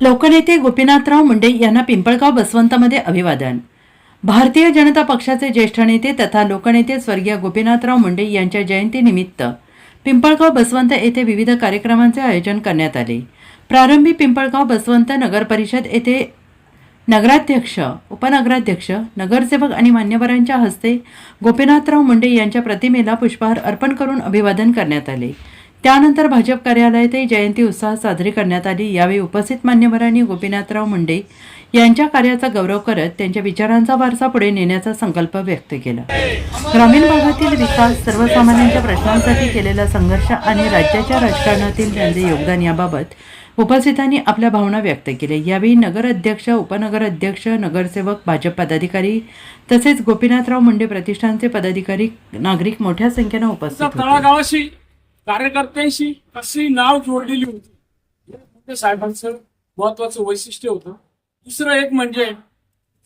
लोकनेते गोपीनाथराव मुंडे यांना पिंपळगाव बसवंतमध्ये अभिवादन। भारतीय जनता पक्षाचे ज्येष्ठ नेते तथा लोकनेते स्वर्गीय गोपीनाथराव मुंडे यांच्या जयंतीनिमित्त पिंपळगाव बसवंत येथे विविध कार्यक्रमांचे आयोजन करण्यात आले। प्रारंभी पिंपळगाव बसवंत नगर परिषद येथे नगराध्यक्ष, उपनगराध्यक्ष, नगरसेवक आणि मान्यवरांच्या हस्ते गोपीनाथराव मुंडे यांच्या प्रतिमेला पुष्पहार अर्पण करून अभिवादन करण्यात आले। त्यानंतर भाजप कार्यालयातही जयंती उत्साहात साजरी करण्यात आली। यावेळी उपस्थित मान्यवरांनी गोपीनाथराव मुंडे यांच्या कार्याचा गौरव करत त्यांच्या विचारांचा वारसा पुढे नेण्याचा संकल्प व्यक्त केला। ग्रामीण भागातील विकास, सर्वसामान्यांच्या प्रश्नांसाठी केलेला संघर्ष आणि राज्याच्या राजकारणातील त्यांचे योगदान याबाबत उपस्थितांनी आपल्या भावना व्यक्त केल्या। यावेळी नगराध्यक्ष, उपनगराध्यक्ष, नगरसेवक, भाजप पदाधिकारी तसेच गोपीनाथराव मुंडे प्रतिष्ठानचे पदाधिकारी, नागरिक मोठ्या संख्येने उपस्थित होते। तळागाळाशी, कार्यकर्त्यांशी कशी नाव जोडलेली होती, मुंडे साहेबांचं महत्वाचं वैशिष्ट्य होतं। दुसरं एक म्हणजे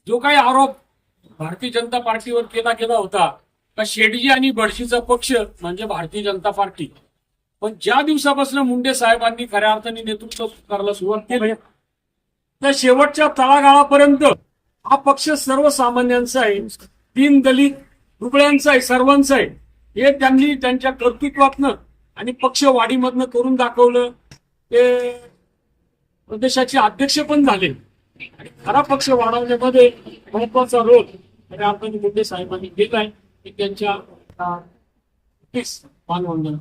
जो काही आरोप भारतीय जनता पार्टीवर केला होता का शेडजी आणि बडशीचा पक्ष म्हणजे भारतीय जनता पार्टी, पण ज्या दिवसापासून मुंडे साहेबांनी खऱ्या अर्थाने नेतृत्व करायला सुरुवात केली त्या शेवटच्या तळागाळापर्यंत हा पक्ष सर्वसामान्यांचा आहे, दीन दलित रुग्णांचा आहे, सर्वांचा आहे। हे त्यांनी त्यांच्या कर्तृत्वातनं आणि पक्षवाढीमधनं करून दाखवलं। ते प्रदेशाचे अध्यक्ष पण झाले आणि खरा पक्ष वाढवण्यामध्ये महत्वाचा रोल खऱ्या अर्थाने मुंडे साहेबांनी केलाय। त्यांच्या मानवंदन।